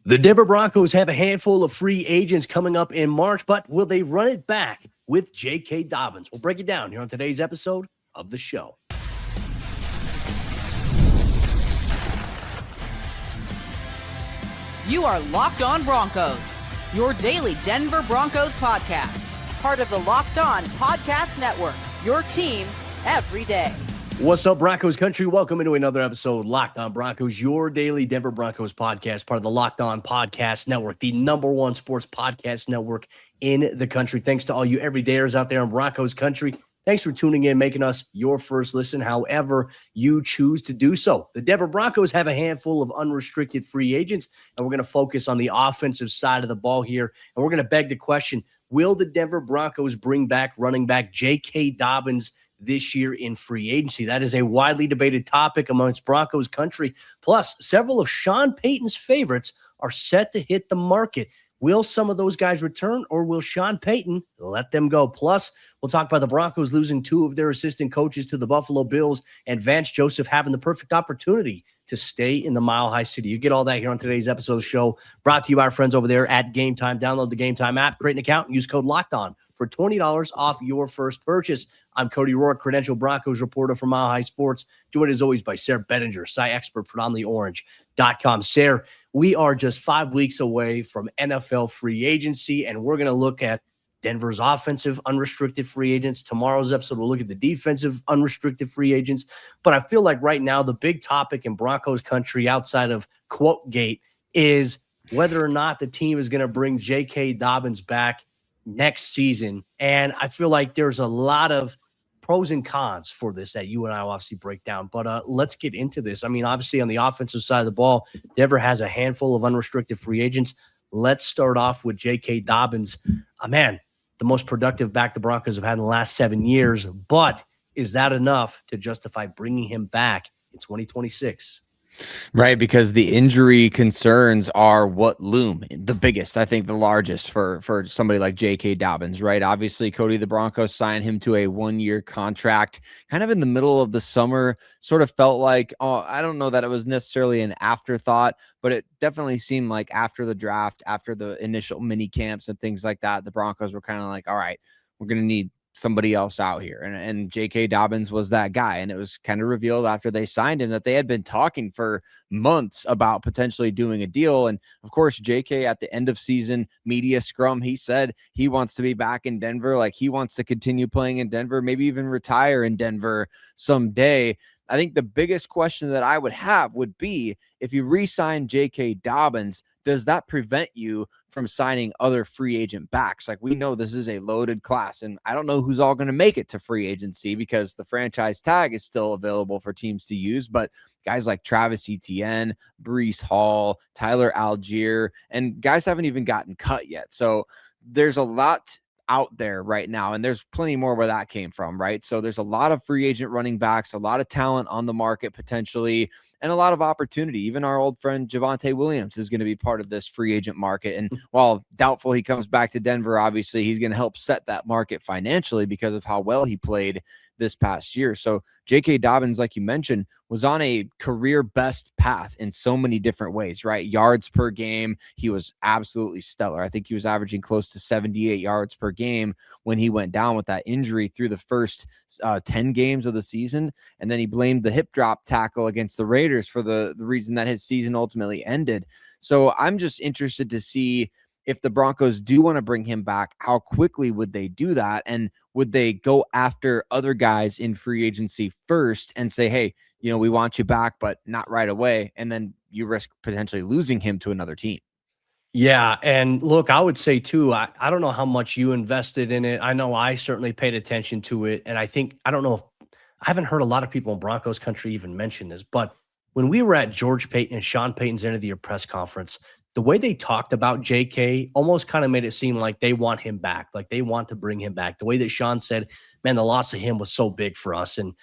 The Denver Broncos have a handful of free agents coming up in March, but will they run it back with JK Dobbins? We'll break it down here on today's episode of the show. You are Locked On Broncos, your daily Denver Broncos podcast. Part of the Locked On Podcast Network, your team every day. What's up, Broncos Country? Welcome into another episode, Locked On Broncos, your daily Denver Broncos podcast, part of the Locked On Podcast Network, the #1 sports podcast network in the country. Thanks to all you everydayers out there in Broncos Country. Thanks for tuning in, making us your first listen, however you choose to do so. The Denver Broncos have a handful of unrestricted free agents, and we're going to focus on the offensive side of the ball here. And we're going to beg the question, will the Denver Broncos bring back running back JK Dobbins this year in free agency? That is a widely debated topic amongst Broncos Country. Plus, several of Sean Payton's favorites are set to hit the market. Will some of those guys return, or will Sean Payton let them go? Plus, we'll talk about the Broncos losing 2 of their assistant coaches to the Buffalo Bills and Vance Joseph having the perfect opportunity to stay in the Mile High City. You get all that here on today's episode of the show, brought to you by our friends over there at Game Time. Download the Game Time app, create an account, and use code LOCKEDON for $20 off your first purchase. I'm Cody Roark, credentialed Broncos reporter for Mile High Sports, joined as always by Sayre Bedinger, Sci expert, predominantlyorange.com. Sayre, we are just 5 weeks away from NFL free agency, and we're going to look at Denver's offensive unrestricted free agents. Tomorrow's episode, we'll look at the defensive unrestricted free agents. But I feel like right now the big topic in Broncos Country outside of quote gate is whether or not the team is going to bring JK Dobbins back next season. And I feel like there's a lot of pros and cons for this that you and I will obviously break down. But let's get into this. I mean, obviously on the offensive side of the ball, Denver has a handful of unrestricted free agents. Let's start off with JK Dobbins. Man, the most productive back the Broncos have had in the last 7 years. But is that enough to justify bringing him back in 2026? Right, because the injury concerns are what loom the biggest, I think the largest for somebody like JK Dobbins, right? Obviously, Cody, the Broncos signed him to a 1-year contract kind of in the middle of the summer. Sort of felt like, I don't know that it was necessarily an afterthought, but it definitely seemed like after the draft, after the initial mini camps and things like that, the Broncos were kind of like, all right, we're going to need somebody else out here. And JK Dobbins was that guy. And it was kind of revealed after they signed him that they had been talking for months about potentially doing a deal. And of course, JK at the end of season media scrum, he said he wants to be back in Denver. Like he wants to continue playing in Denver, maybe even retire in Denver someday. I think the biggest question that I would have would be, if you re-sign JK Dobbins, does that prevent you from signing other free agent backs? Like, we know this is a loaded class, and I don't know who's all going to make it to free agency because the franchise tag is still available for teams to use. But guys like Travis Etienne, Breece Hall, Tyler Algier, and guys haven't even gotten cut yet. So there's a lot out there right now, and there's plenty more where that came from, right? So there's a lot of free agent running backs, a lot of talent on the market potentially, and a lot of opportunity. Even our old friend Javonte Williams is going to be part of this free agent market. And while doubtful he comes back to Denver, obviously he's going to help set that market financially because of how well he played this past year. So JK Dobbins, like you mentioned, was on a career best path in so many different ways, right? Yards per game, he was absolutely stellar. I think he was averaging close to 78 yards per game when he went down with that injury through the first 10 games of the season. And then he blamed the hip drop tackle against the Raiders for the reason that his season ultimately ended. So I'm just interested to see if the Broncos do want to bring him back, how quickly would they do that? And would they go after other guys in free agency first and say, hey, you know, we want you back, but not right away. And then you risk potentially losing him to another team. Yeah, and look, I would say too, I don't know how much you invested in it. I know I certainly paid attention to it. And I don't know if I haven't heard a lot of people in Broncos Country even mention this, but when we were at George Payton and Sean Payton's end of the year press conference, the way they talked about JK almost kind of made it seem like they want him back, like they want to bring him back. The way that Sean said, man, the loss of him was so big for us. And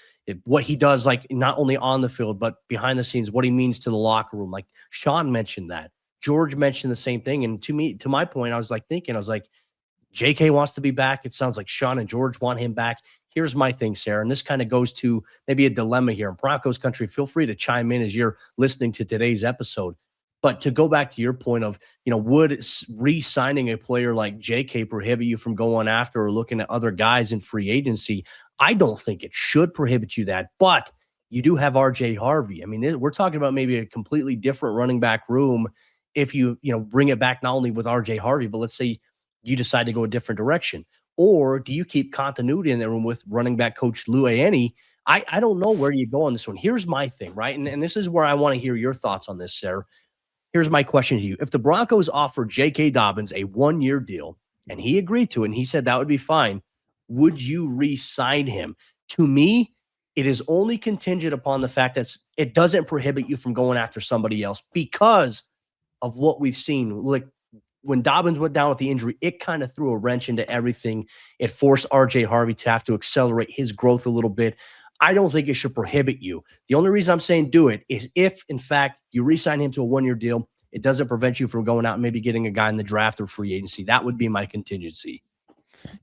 what he does, like not only on the field, but behind the scenes, what he means to the locker room. Like Sean mentioned that. George mentioned the same thing. And to my point, I was like, JK wants to be back. It sounds like Sean and George want him back. Here's my thing, Sayre, and this kind of goes to maybe a dilemma here. In Broncos Country, feel free to chime in as you're listening to today's episode. But to go back to your point of, would re-signing a player like JK prohibit you from going after or looking at other guys in free agency? I don't think it should prohibit you that, but you do have RJ Harvey. I mean, we're talking about maybe a completely different running back room if you bring it back not only with RJ Harvey, but let's say you decide to go a different direction. Or do you keep continuity in the room with running back coach Lou Annie? I don't know where you go on this one. Here's my thing, right? And this is where I want to hear your thoughts on this, Sayre. Here's my question to you. If the Broncos offered JK Dobbins a 1-year deal and he agreed to it and he said that would be fine, would you re-sign him? To me, it is only contingent upon the fact that it doesn't prohibit you from going after somebody else because of what we've seen. Like when Dobbins went down with the injury, it kind of threw a wrench into everything. It forced RJ Harvey to have to accelerate his growth a little bit. I don't think it should prohibit you. The only reason I'm saying do it is if, in fact, you re-sign him to a 1-year deal, it doesn't prevent you from going out and maybe getting a guy in the draft or free agency. That would be my contingency.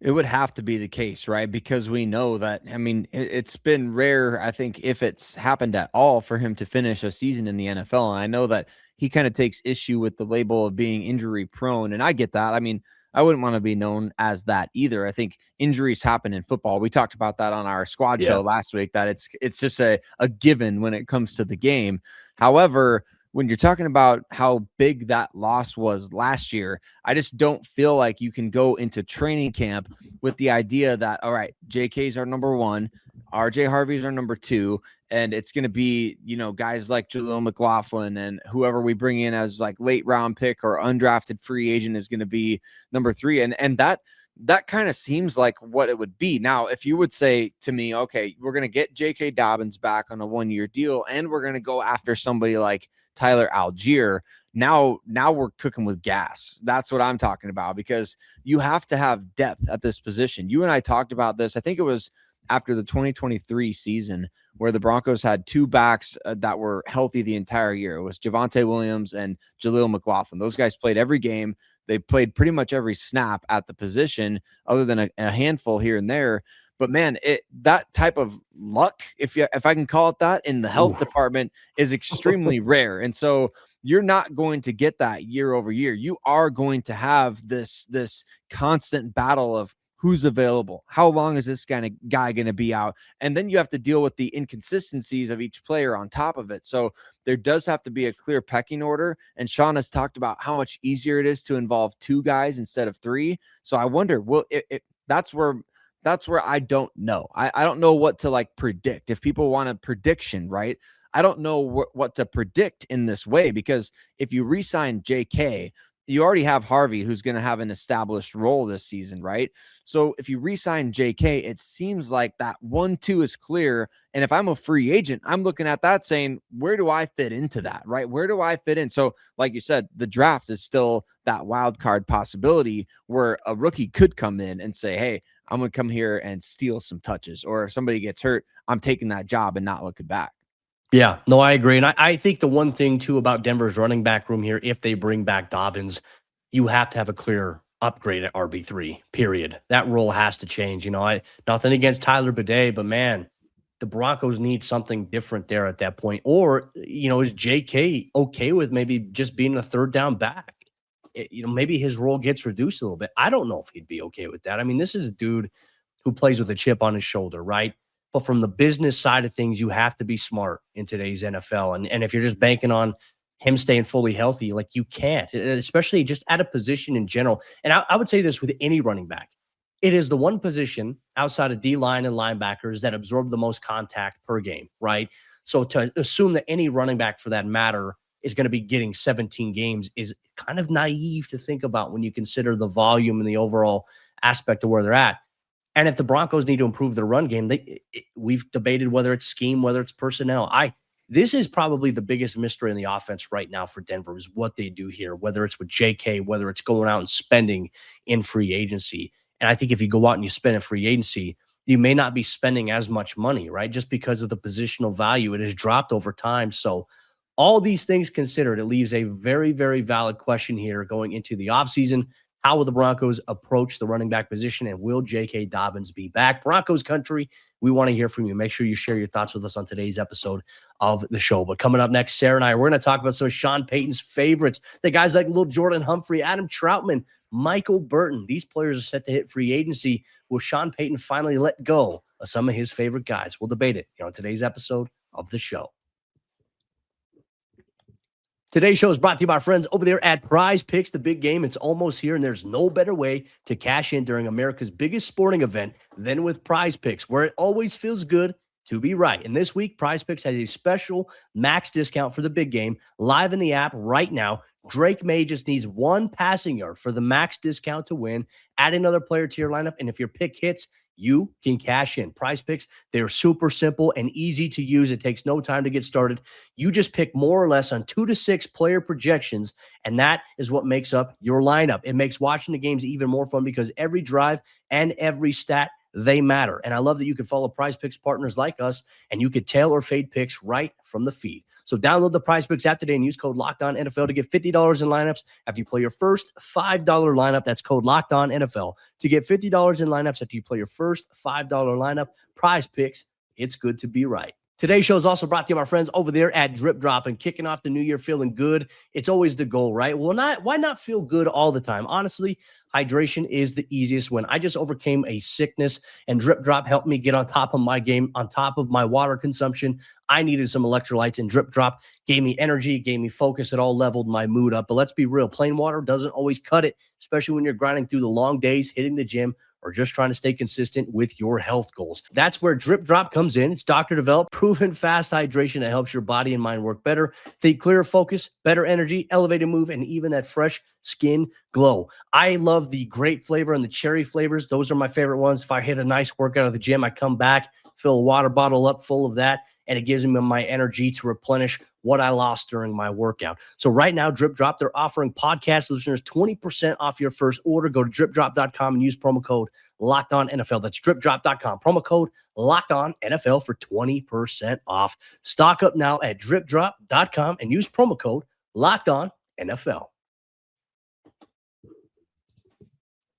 It would have to be the case, right? Because we know that, I mean, it's been rare, I think, if it's happened at all, for him to finish a season in the NFL. And I know that he kind of takes issue with the label of being injury prone. And I get that. I mean, I wouldn't want to be known as that either. I think injuries happen in football. We talked about that on our squad show last week, that it's just a given when it comes to the game. However, when you're talking about how big that loss was last year, I just don't feel like you can go into training camp with the idea that, all right, JK's our number 1, RJ Harvey's our number 2, and it's going to be, guys like Jaleel McLaughlin and whoever we bring in as like late round pick or undrafted free agent is going to be number 3. And that kind of seems like what it would be. Now, if you would say to me, okay, we're going to get JK Dobbins back on a 1-year deal and we're going to go after somebody like Tyler Algier, now we're cooking with gas. That's what I'm talking about, because you have to have depth at this position. You and I talked about this. I think it was after the 2023 season where the Broncos had 2 backs that were healthy the entire year. It was Javonte Williams and Jaleel McLaughlin. Those guys played every game. They played pretty much every snap at the position other than a handful here and there. But man, that type of luck, if I can call it that, in the health department is extremely rare. And so you're not going to get that year over year. You are going to have this constant battle of who's available. How long is this guy going to be out? And then you have to deal with the inconsistencies of each player on top of it. So there does have to be a clear pecking order. And Sean has talked about how much easier it is to involve 2 guys instead of 3. So I wonder, that's where I don't know. I don't know what to like predict. If people want a prediction, right? I don't know what to predict in this way, because if you re-sign JK, you already have Harvey, who's going to have an established role this season, right? So if you re-sign JK, it seems like that 1-2 is clear. And if I'm a free agent, I'm looking at that saying, where do I fit into that, right? Where do I fit in? So like you said, the draft is still that wild card possibility where a rookie could come in and say, hey, I'm going to come here and steal some touches. Or if somebody gets hurt, I'm taking that job and not looking back. Yeah, no, I agree. And I think the one thing, too, about Denver's running back room here, if they bring back Dobbins, you have to have a clear upgrade at RB3, period. That role has to change. Nothing against Sayre Bedinger, but, man, the Broncos need something different there at that point. Or, is JK okay with maybe just being a third down back? Maybe his role gets reduced a little bit. I don't know if he'd be okay with that. I mean, this is a dude who plays with a chip on his shoulder, right? But from the business side of things, you have to be smart in today's NFL. And if you're just banking on him staying fully healthy, like, you can't, especially just at a position in general. And I would say this with any running back. It is the one position outside of D-line and linebackers that absorb the most contact per game, right? So to assume that any running back for that matter is going to be getting 17 games is kind of naive to think about when you consider the volume and the overall aspect of where they're at. And if the Broncos need to improve their run game, we've debated whether it's scheme, whether it's personnel. This is probably the biggest mystery in the offense right now for Denver, is what they do here, whether it's with JK, whether it's going out and spending in free agency. And I think if you go out and you spend in free agency, you may not be spending as much money, right? Just because of the positional value, it has dropped over time. So all these things considered, it leaves a very, very valid question here going into the offseason. How will the Broncos approach the running back position, and will JK Dobbins be back? Broncos Country, we want to hear from you. Make sure you share your thoughts with us on today's episode of the show. But coming up next, Sayre and I, we're going to talk about some of Sean Payton's favorites, the guys like Lil'Jordan, Humphrey, Adam Trautman, Michael Burton. These players are set to hit free agency. Will Sean Payton finally let go of some of his favorite guys? We'll debate it on today's episode of the show. Today's show is brought to you by our friends over there at Prize Picks. The big game, it's almost here, and there's no better way to cash in during America's biggest sporting event than with Prize Picks, where it always feels good to be right. And this week, Prize Picks has a special max discount for the big game live in the app right now. Drake May just needs one passing yard for the max discount to win. Add another player to your lineup, and if your pick hits, you can cash in. Prize Picks, they're super simple and easy to use. It takes no time to get started. You just pick more or less on 2 to 6 player projections, and that is what makes up your lineup. It makes watching the games even more fun because every drive and every stat, they matter. And I love that you can follow Prize Picks partners like us, and you could tail or fade picks right from the feed. So download the Prize Picks app today and use code LOCKEDONNFL to get $50 in lineups after you play your first $5 lineup. That's code LOCKEDONNFL to get $50 in lineups after you play your first $5 lineup. Prize Picks, it's good to be right. Today's show is also brought to you by our friends over there at Drip Drop, and kicking off the new year feeling good. It's always the goal, right? Well, why not feel good all the time? Honestly, hydration is the easiest win. I just overcame a sickness, and Drip Drop helped me get on top of my game, on top of my water consumption. I needed some electrolytes, and Drip Drop gave me energy, gave me focus. It all leveled my mood up. But let's be real, plain water doesn't always cut it, especially when you're grinding through the long days, hitting the gym, or just trying to stay consistent with your health goals. That's where Drip Drop comes in. It's doctor-developed, proven fast hydration that helps your body and mind work better. Think clearer focus, better energy, elevated move, and even that fresh skin glow. I love the grape flavor and the cherry flavors. Those are my favorite ones. If I hit a nice workout of the gym, I come back, fill a water bottle up full of that, and it gives me my energy to replenish what I lost during my workout. So right now, Drip Drop, they're offering podcast listeners 20% off your first order. Go to dripdrop.com and use promo code LOCKEDONNFL. That's dripdrop.com. Promo code LOCKEDONNFL for 20% off. Stock up now at dripdrop.com and use promo code LOCKEDONNFL.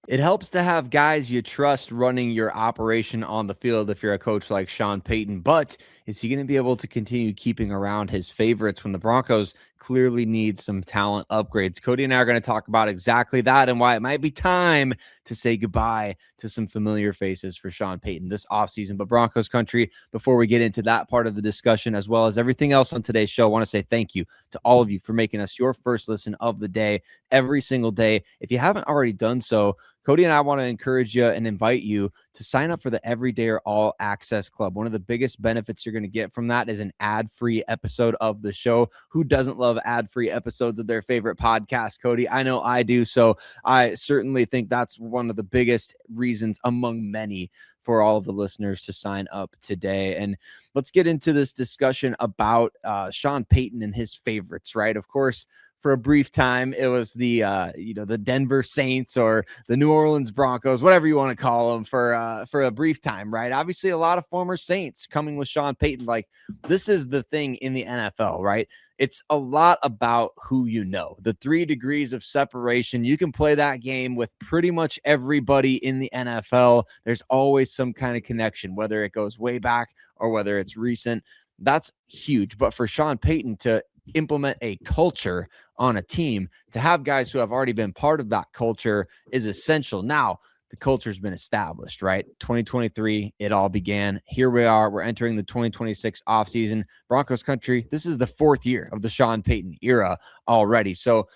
It helps to have guys you trust running your operation on the field if you're a coach like Sean Payton, but is he going to be able to continue keeping around his favorites when the Broncos clearly need some talent upgrades? Cody and I are going to talk about exactly that and why it might be time to say goodbye to some familiar faces for Sean Payton this offseason. But Broncos Country, before we get into that part of the discussion, as well as everything else on today's show, I want to say thank you to all of you for making us your first listen of the day every single day. If you haven't already done so, Cody and I want to encourage you and invite you to sign up for the Everyday All Access Club. One of the biggest benefits you're going to get from that is an ad-free episode of the show. Who doesn't love ad-free episodes of their favorite podcast, Cody? I know I do. So I certainly think that's one of the biggest reasons among many for all of the listeners to sign up today. And let's get into this discussion about Sean Payton and his favorites, right? Of course, for a brief time, it was the the Denver Saints or the New Orleans Broncos, whatever you want to call them, for a brief time, right? Obviously, a lot of former Saints coming with Sean Payton. Like, this is the thing in the NFL, right? It's a lot about who you know. The 3 degrees of separation. You can play that game with pretty much everybody in the NFL. There's always some kind of connection, whether it goes way back or whether it's recent. That's huge. But for Sean Payton to implement a culture on a team, to have guys who have already been part of that culture, is essential. Now, the culture's been established, right? 2023, it all began. Here we are. We're entering the 2026 offseason. Broncos Country, this is the 4th year of the Sean Payton era already. So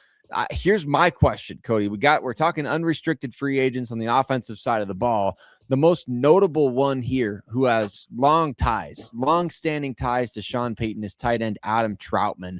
here's my question, Cody. We're talking unrestricted free agents on the offensive side of the ball. The most notable one here who has long-standing ties to Sean Payton is tight end Adam Trautman.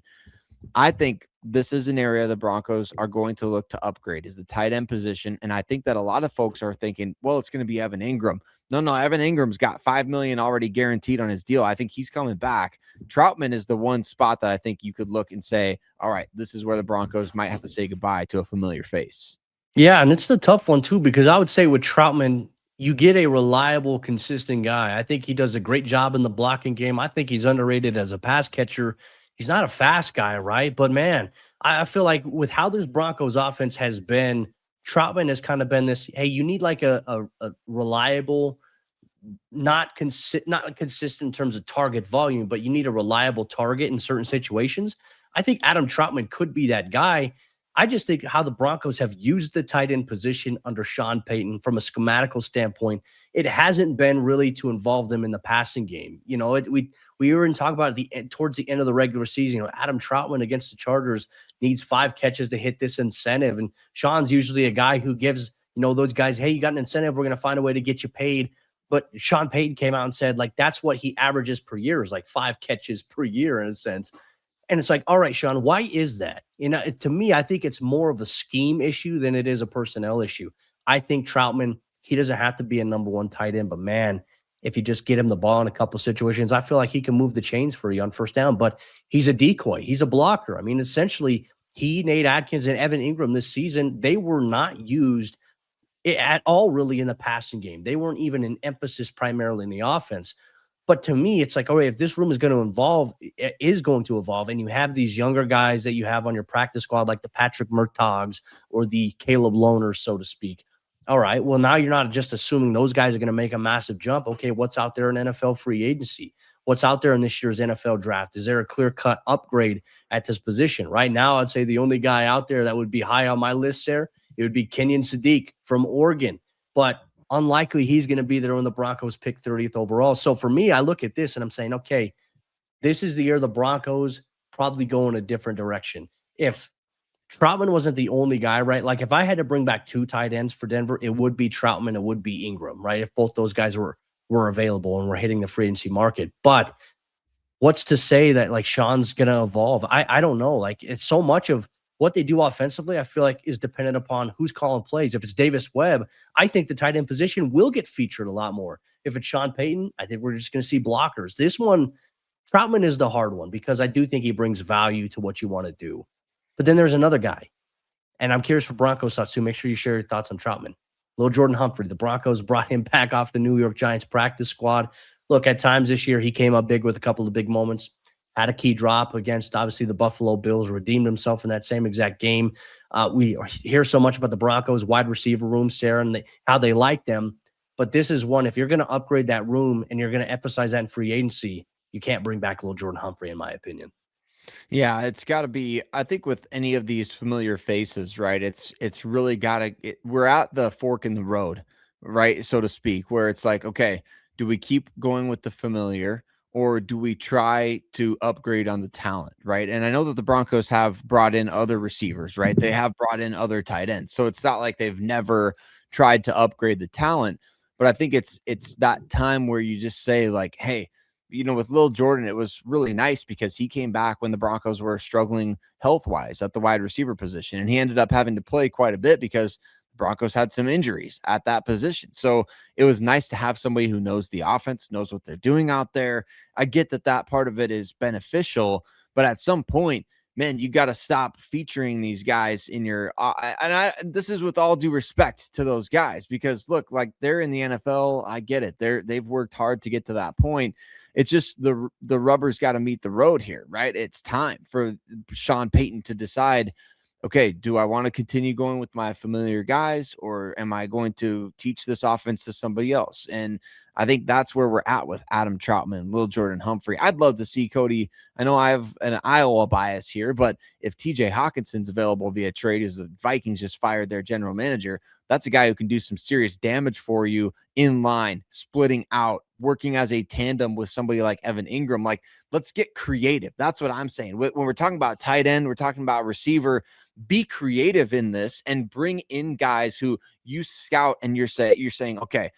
I think this is an area the Broncos are going to look to upgrade, is the tight end position. And I think that a lot of folks are thinking, well, it's going to be Evan Ingram. No, Evan Ingram's got $5 million already guaranteed on his deal. I think he's coming back. Trautman is the one spot that I think you could look and say, all right, this is where the Broncos might have to say goodbye to a familiar face. Yeah, and it's the tough one too, because I would say with Trautman, you get a reliable, consistent guy. I think he does a great job in the blocking game. I think he's underrated as a pass catcher. He's not a fast guy, right? But man, I feel like with how this Broncos offense has been Trautman has kind of been this, hey, you need like a reliable, not consistent in terms of target volume, but you need a reliable target in certain situations. I think Adam Trautman could be that guy. I just think how the Broncos have used the tight end position under Sean Payton from a schematical standpoint, it hasn't been really to involve them in the passing game. We were in talk about at the end, towards the end of the regular season. Adam Trautman against the Chargers needs 5 catches to hit this incentive, and Sean's usually a guy who gives those guys, hey, you got an incentive, we're going to find a way to get you paid. But Sean Payton came out and said, like, that's what he averages per year, is like 5 catches per year in a sense. And it's like, all right, Sean, why is that? To me, I think it's more of a scheme issue than it is a personnel issue. I think Trautman, he doesn't have to be a number 1 tight end, but man, if you just get him the ball in a couple of situations, I feel like he can move the chains for you on first down, but he's a decoy. He's a blocker. I mean, essentially, he, Nate Atkins, and Evan Ingram this season, they were not used at all really in the passing game. They weren't even an emphasis primarily in the offense. But to me, it's like, all right, if this room is going to evolve, and you have these younger guys that you have on your practice squad, like the Patrick Murtaughs or the Caleb Lohners, so to speak. All right, well, now you're not just assuming those guys are going to make a massive jump. Okay, what's out there in NFL free agency? What's out there in this year's NFL draft? Is there a clear-cut upgrade at this position? Right now, I'd say the only guy out there that would be high on my list there, it would be Kenyon Sadiq from Oregon. But unlikely he's going to be there when the Broncos pick 30th overall. So for me, I look at this and I'm saying, okay, this is the year the Broncos probably go in a different direction. If Trautman wasn't the only guy, right? Like if I had to bring back 2 tight ends for Denver, it would be Trautman, it would be Ingram, right? If both those guys were available and were hitting the free agency market. But what's to say that like Sean's going to evolve? I don't know. Like it's so much of what they do offensively, I feel like is dependent upon who's calling plays. If it's Davis Webb, I think the tight end position will get featured a lot more. If it's Sean Payton, I think we're just going to see blockers. This one, Trautman is the hard one because I do think he brings value to what you want to do. But then there's another guy, and I'm curious for Broncos thoughts too. Make sure you share your thoughts on Trautman. Lil'Jordan Humphrey, the Broncos brought him back off the New York Giants practice squad. Look, at times this year, he came up big with a couple of big moments. Had a key drop against, obviously, the Buffalo Bills, redeemed himself in that same exact game. We hear so much about the Broncos wide receiver room, Sayre, and how they like them. But this is one, if you're going to upgrade that room and you're going to emphasize that in free agency, you can't bring back Lil'Jordan Humphrey, in my opinion. Yeah, it's got to be, I think with any of these familiar faces, right? It's really got to, we're at the fork in the road, right? So to speak, where it's like, okay, do we keep going with the familiar, or do we try to upgrade on the talent, right? And I know that the Broncos have brought in other receivers, right? They have brought in other tight ends. So it's not like they've never tried to upgrade the talent, but I think it's that time where you just say like, hey, with Lil'Jordan, it was really nice because he came back when the Broncos were struggling health-wise at the wide receiver position, and he ended up having to play quite a bit because Broncos had some injuries at that position. So it was nice to have somebody who knows the offense, knows what they're doing out there. I get that part of it is beneficial, but at some point, man, you got to stop featuring these guys in your this is with all due respect to those guys, because look, like they're in the NFL. I get it. They've worked hard to get to that point. It's just the rubber's got to meet the road here, right? It's time for Sean Payton to decide, okay, do I want to continue going with my familiar guys, or am I going to teach this offense to somebody else? And I think that's where we're at with Adam Trautman, Lil'Jordan Humphrey. I'd love to see Cody. I know I have an Iowa bias here, but if TJ Hawkinson's available via trade, as the Vikings just fired their general manager, that's a guy who can do some serious damage for you in line, splitting out, working as a tandem with somebody like Evan Ingram. Like, let's get creative. That's what I'm saying. When we're talking about tight end, we're talking about receiver. Be creative in this and bring in guys who you scout and you're saying, okay,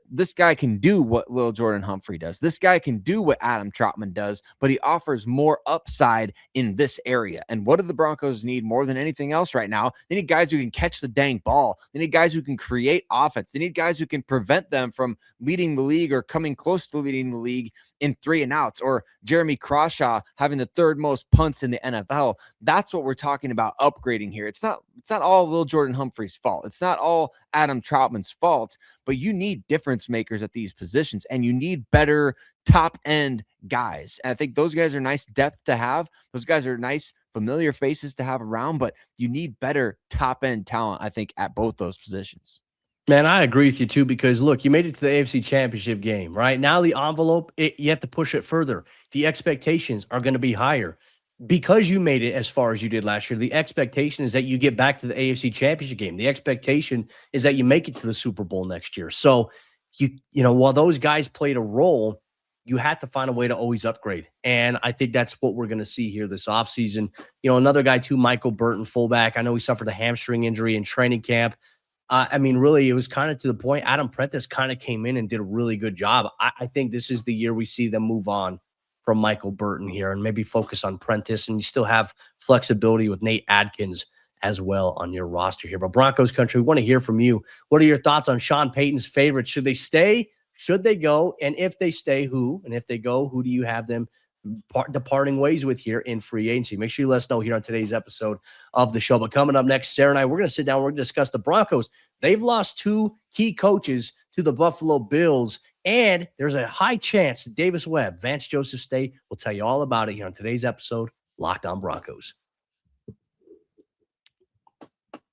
this guy can do what Lil'Jordan Humphrey does. This guy can do what Adam Trautman does, but he offers more upside in this area. And what do the Broncos need more than anything else right now? They need guys who can catch the dang ball. They need guys who can create offense. They need guys who can prevent them from leading the league or coming close to leading the league in 3 and outs, or Jeremy Crawshaw having the 3rd most punts in the NFL. That's what we're talking about upgrading here. It's not all Lil'Jordan Humphrey's fault. It's not all Adam Trautman's fault, but you need difference makers at these positions, and you need better top end guys. And I think those guys are nice depth to have. Those guys are nice familiar faces to have around, but you need better top-end talent, I think, at both those positions. Man, I agree with you too, because look, you made it to the AFC Championship game, right? Now the envelope, you have to push it further. The expectations are going to be higher. Because you made it as far as you did last year, the expectation is that you get back to the AFC Championship game. The expectation is that you make it to the Super Bowl next year. So, while those guys played a role, you had to find a way to always upgrade. And I think that's what we're going to see here this offseason. Another guy too, Michael Burton, fullback. I know he suffered a hamstring injury in training camp. Really, it was kind of to the point. Adam Prentice kind of came in and did a really good job. I think this is the year we see them move on from Michael Burton here and maybe focus on Prentice, and you still have flexibility with Nate Adkins as well on your roster here. But Broncos country, we want to hear from you. What are your thoughts on Sean Payton's favorites? Should they stay? Should they go? And if they stay, who? And if they go, who do you have them departing ways with here in free agency? Make sure you let us know here on today's episode of the show. But coming up next, Sayre and I, we're going to sit down. We're going to discuss the Broncos. They've lost 2 key coaches to the Buffalo Bills, and there's a high chance that Davis Webb, Vance Joseph stay. We'll tell you all about it here on today's episode, Locked On Broncos.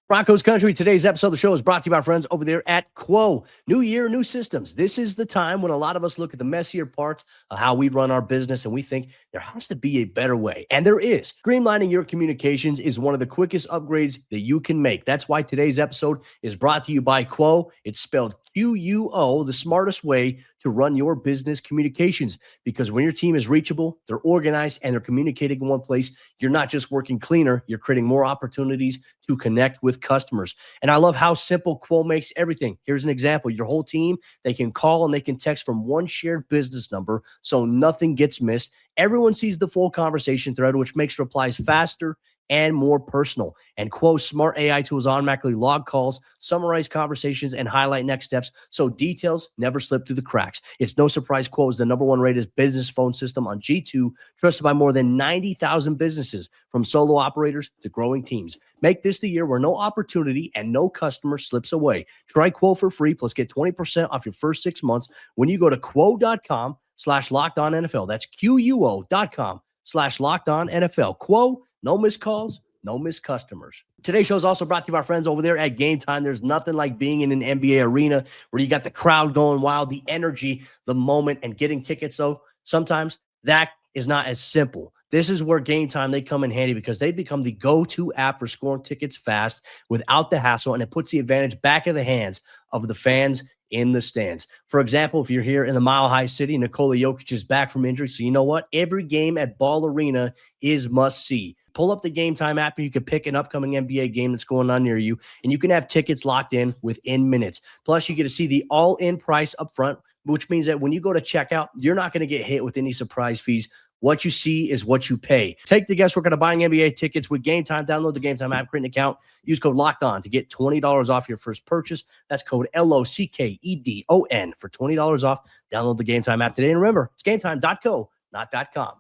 Broncos country, today's episode of the show is brought to you by our friends over there at Quo. New year, new systems. This is the time when a lot of us look at the messier parts of how we run our business and we think there has to be a better way. And there is. Streamlining your communications is one of the quickest upgrades that you can make. That's why today's episode is brought to you by Quo. It's spelled Quo, the smartest way to run your business communications. Because when your team is reachable, they're organized, and they're communicating in one place, you're not just working cleaner, you're creating more opportunities to connect with customers. And I love how simple Quo makes everything. Here's an example. Your whole team, they can call and they can text from one shared business number, so nothing gets missed. Everyone sees the full conversation thread, which makes replies faster and more personal. And Quo's smart AI tools automatically log calls, summarize conversations, and highlight next steps, so details never slip through the cracks. It's no surprise Quo is the #1 rated business phone system on G2, trusted by more than 90,000 businesses, from solo operators to growing teams. Make this the year where no opportunity and no customer slips away. Try Quo for free, plus get 20% off your first 6 months when you go to quo.com/LockedOnNFL. That's QUO.com/LockedOnNFL. Quo, no missed calls, no missed customers. Today's show is also brought to you by our friends over there at Game Time. There's nothing like being in an NBA arena where you got the crowd going wild, the energy, the moment, and getting tickets. So sometimes that is not as simple. This is where Game Time, they come in handy, because they become the go-to app for scoring tickets fast without the hassle, and it puts the advantage back in the hands of the fans in the stands. For example, if you're here in the Mile High City, Nikola Jokic is back from injury, so you know what? Every game at Ball Arena is must-see. Pull up the Game Time app and you can pick an upcoming NBA game that's going on near you, and you can have tickets locked in within minutes. Plus, you get to see the all-in price up front, which means that when you go to checkout, you're not going to get hit with any surprise fees. What you see is what you pay. Take the guesswork out of buying NBA tickets with Game Time. Download the Game Time app, create an account, use code LOCKEDON to get $20 off your first purchase. That's code LOCKEDON for $20 off. Download the Game Time app today. And remember, it's gametime.co, not .com.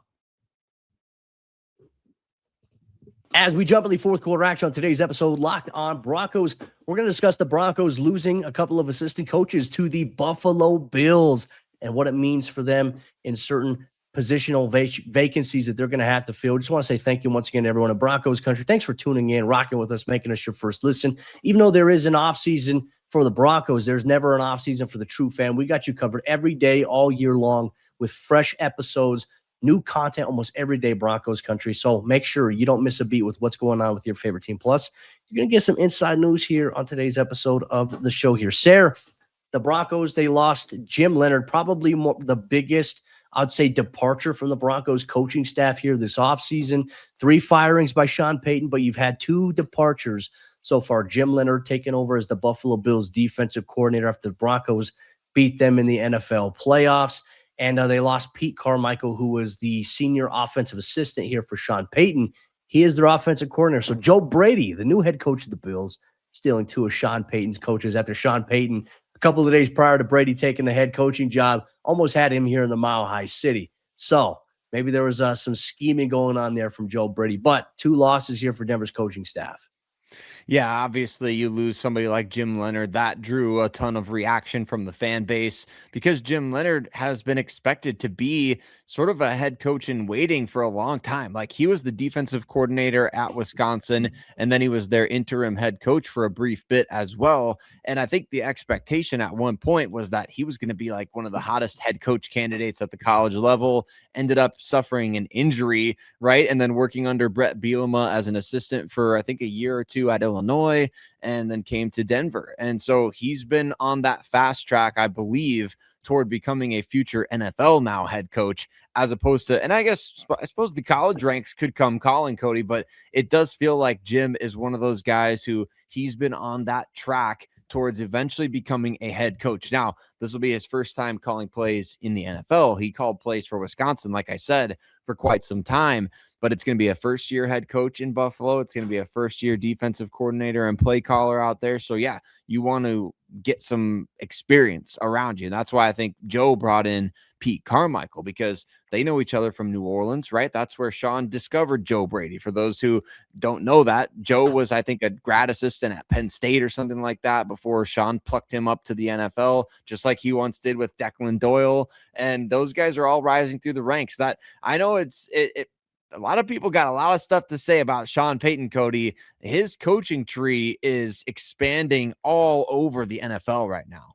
As we jump into the fourth quarter action on today's episode, Locked On Broncos, we're going to discuss the Broncos losing a couple of assistant coaches to the Buffalo Bills and what it means for them in certain positional vacancies that they're going to have to fill. Just want to say thank you once again to everyone in Broncos country. Thanks for tuning in, rocking with us, making us your first listen. Even though there is an offseason for the Broncos, there's never an offseason for the true fan. We got you covered every day, all year long, with fresh episodes, new content almost every day, Broncos country. So make sure you don't miss a beat with what's going on with your favorite team. Plus, you're going to get some inside news here on today's episode of the show here. Sayre, the Broncos, they lost Jim Leonhard, probably the biggest, I'd say, departure from the Broncos coaching staff here this offseason. 3 firings by Sean Payton, but you've had 2 departures so far. Jim Leonhard taking over as the Buffalo Bills defensive coordinator after the Broncos beat them in the NFL playoffs. And they lost Pete Carmichael, who was the senior offensive assistant here for Sean Payton. He is their offensive coordinator. So Joe Brady, the new head coach of the Bills, stealing 2 of Sean Payton's coaches after Sean Payton, a couple of days prior to Brady taking the head coaching job, almost had him here in the Mile High City. So maybe there was some scheming going on there from Joe Brady. But 2 losses here for Denver's coaching staff. Yeah, obviously you lose somebody like Jim Leonhard. That drew a ton of reaction from the fan base because Jim Leonhard has been expected to be sort of a head coach in waiting for a long time. Like, he was the defensive coordinator at Wisconsin, and then he was their interim head coach for a brief bit as well. And I think the expectation at one point was that he was going to be like one of the hottest head coach candidates at the college level, ended up suffering an injury, right? And then working under Brett Bielema as an assistant for, I think, a year or two at Illinois, and then came to Denver. And so he's been on that fast track, I believe, toward becoming a future NFL now head coach, as opposed to, and I suppose the college ranks could come calling, Cody, but it does feel like Jim is one of those guys who he's been on that track towards eventually becoming a head coach. Now, this will be his first time calling plays in the NFL. He called plays for Wisconsin, like I said, for quite some time, but it's going to be a first-year head coach in Buffalo. It's going to be a first-year defensive coordinator and play caller out there. So, yeah, you want to get some experience around you. And that's why I think Joe brought in Pete Carmichael, because they know each other from New Orleans, right? That's where Sean discovered Joe Brady. For those who don't know that, Joe was, I think, a grad assistant at Penn State or something like that before Sean plucked him up to the NFL, just like he once did with Declan Doyle. And those guys are all rising through the ranks. That I know a lot of people got a lot of stuff to say about Sean Payton, Cody. His coaching tree is expanding all over the NFL right now.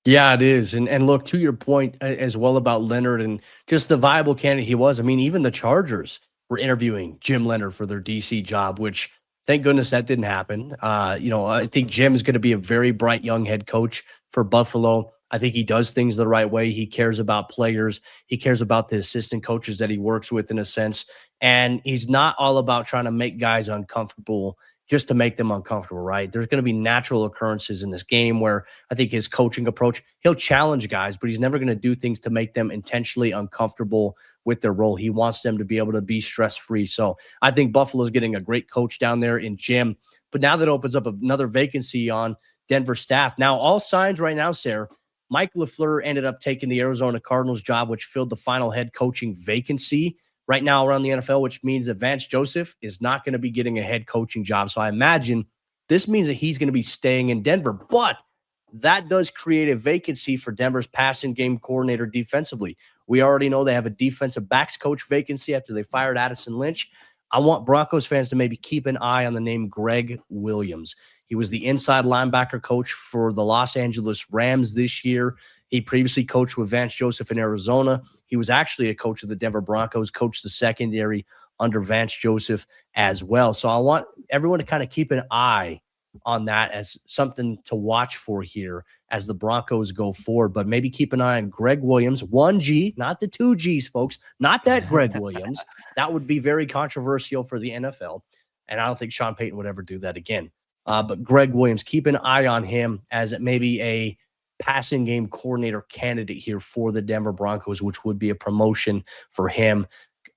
Yeah, it is. And look, to your point as well about Leonhard and just the viable candidate he was. I mean, even the Chargers were interviewing Jim Leonhard for their DC job, which thank goodness that didn't happen. I think Jim is going to be a very bright young head coach for Buffalo. I think he does things the right way. He cares about players. He cares about the assistant coaches that he works with, in a sense. And he's not all about trying to make guys uncomfortable just to make them uncomfortable, right? There's going to be natural occurrences in this game where I think his coaching approach, he'll challenge guys, but he's never going to do things to make them intentionally uncomfortable with their role. He wants them to be able to be stress-free. So I think Buffalo's getting a great coach down there in Jim. But now that opens up another vacancy on Denver staff. Now, all signs right now, Sayre, Mike LaFleur ended up taking the Arizona Cardinals job, which filled the final head coaching vacancy right now around the NFL, which means that Vance Joseph is not going to be getting a head coaching job. So I imagine this means that he's going to be staying in Denver, but that does create a vacancy for Denver's passing game coordinator defensively. We already know they have a defensive backs coach vacancy after they fired Addison Lynch. I want Broncos fans to maybe keep an eye on the name Greg Williams. He was the inside linebacker coach for the Los Angeles Rams this year. He previously coached with Vance Joseph in Arizona. He was actually a coach of the Denver Broncos, coached the secondary under Vance Joseph as well. So I want everyone to kind of keep an eye on that as something to watch for here as the Broncos go forward. But maybe keep an eye on Greg Williams, 1G, not the 2Gs, folks, not that Greg Williams. That would be very controversial for the NFL. And I don't think Sean Payton would ever do that again. But Greg Williams, keep an eye on him as maybe a passing game coordinator candidate here for the Denver Broncos, which would be a promotion for him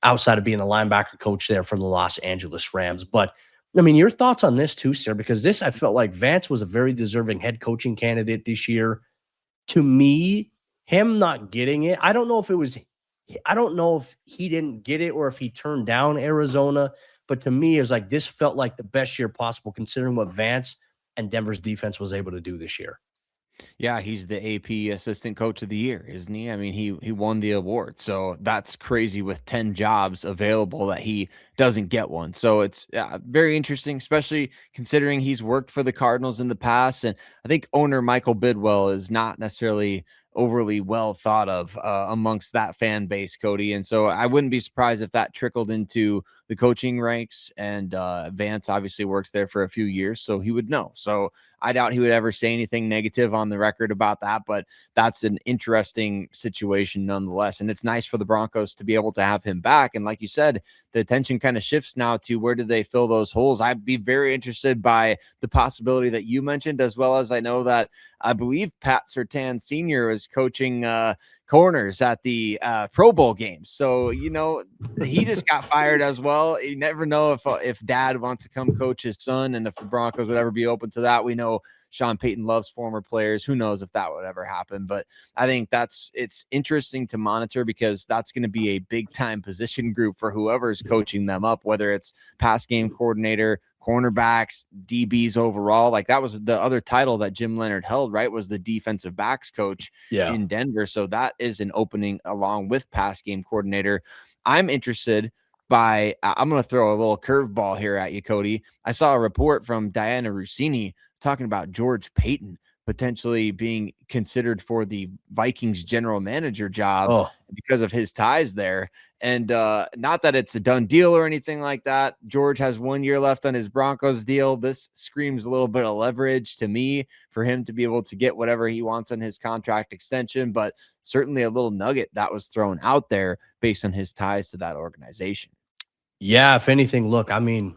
outside of being the linebacker coach there for the Los Angeles Rams. But I mean, your thoughts on this too, sir, because this, I felt like Vance was a very deserving head coaching candidate this year. To me, him not getting it, I don't know if he didn't get it or if he turned down Arizona, but to me, it's like this felt like the best year possible considering what Vance and Denver's defense was able to do this year. Yeah, he's the AP Assistant Coach of the Year, isn't he? I mean, he won the award, so that's crazy with 10 jobs available that he doesn't get one. So it's very interesting, especially considering he's worked for the Cardinals in the past, and I think owner Michael Bidwell is not necessarily overly well thought of amongst that fan base, Cody. And so I wouldn't be surprised if that trickled into the coaching ranks. And Vance obviously worked there for a few years, so he would know. So I doubt he would ever say anything negative on the record about that, but that's an interesting situation nonetheless. And it's nice for the Broncos to be able to have him back. And like you said, the attention kind of shifts now to where do they fill those holes. I'd be very interested by the possibility that you mentioned, as well as I know that I believe Pat Surtain Sr. was coaching corners at the Pro Bowl games. So, you know, he just got fired as well. You never know if dad wants to come coach his son and if the Broncos would ever be open to that. We know Sean Payton loves former players. Who knows if that would ever happen? But I think it's interesting to monitor because that's going to be a big time position group for whoever's coaching them up, whether it's pass game coordinator, cornerbacks, DBs overall. Like that was the other title that Jim Leonhard held, right? Was the defensive backs coach in Denver. So that is an opening along with pass game coordinator. I'm interested I'm going to throw a little curveball here at you, Cody. I saw a report from Diana Rossini talking about George Payton potentially being considered for the Vikings general manager job because of his ties there. And not that it's a done deal or anything like that. George has 1 year left on his Broncos deal. This screams a little bit of leverage to me for him to be able to get whatever he wants on his contract extension, but certainly a little nugget that was thrown out there based on his ties to that organization. Yeah, if anything, look, I mean,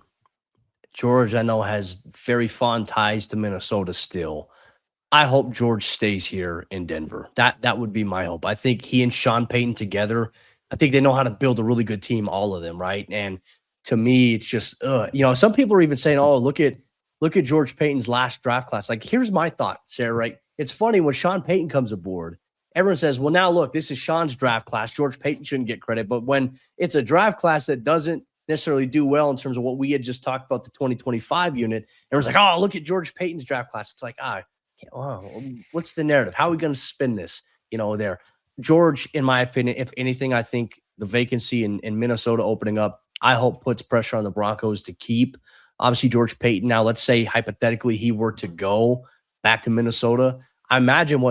George, I know, has very fond ties to Minnesota still. I hope George stays here in Denver. That would be my hope. I think he and Sean Payton together, I think they know how to build a really good team, all of them, right? And to me, it's just, some people are even saying, oh, look at George Payton's last draft class. Like, here's my thought, Sarah, right? It's funny when Sean Payton comes aboard, everyone says, well, now look, this is Sean's draft class. George Payton shouldn't get credit. But when it's a draft class that doesn't necessarily do well in terms of what we had just talked about, the 2025 unit, everyone's like, oh, look at George Payton's draft class. It's like, what's the narrative? How are we going to spin this? There. George, in my opinion, if anything, I think the vacancy in Minnesota opening up, I hope puts pressure on the Broncos to keep. Obviously, George Payton. Now, let's say hypothetically he were to go back to Minnesota. I imagine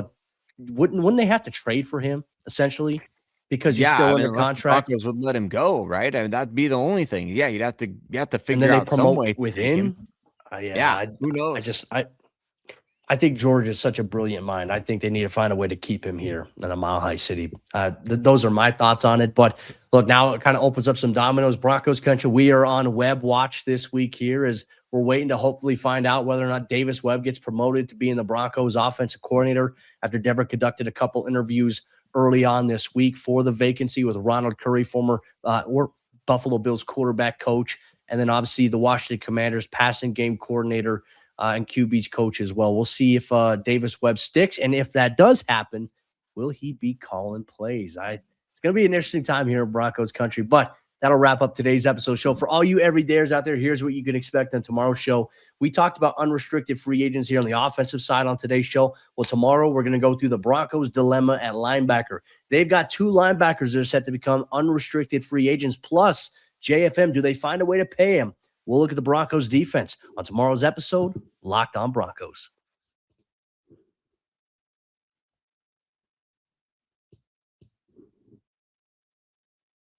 wouldn't they have to trade for him essentially because he's still under contract? The Broncos would let him go, right? I mean, that'd be the only thing. Yeah, you'd have to figure out some way within. Who knows? I think George is such a brilliant mind. I think they need to find a way to keep him here in a Mile High City. Those are my thoughts on it. But look, now it kind of opens up some dominoes. Broncos Country, we are on Webb watch this week here as we're waiting to hopefully find out whether or not Davis Webb gets promoted to being the Broncos offensive coordinator after Denver conducted a couple interviews early on this week for the vacancy with Ronald Curry, former Buffalo Bills quarterback coach, and then obviously the Washington Commanders passing game coordinator and QB's coach as well. We'll see if Davis Webb sticks, and if that does happen, will he be calling plays? It's going to be an interesting time here in Broncos Country, but that'll wrap up today's episode show. For all you everydayers out there, here's what you can expect on tomorrow's show. We talked about unrestricted free agents here on the offensive side on today's show. Well, tomorrow we're going to go through the Broncos' dilemma at linebacker. They've got 2 linebackers that are set to become unrestricted free agents, plus JFM. Do they find a way to pay him? We'll look at the Broncos defense on tomorrow's episode, Locked On Broncos.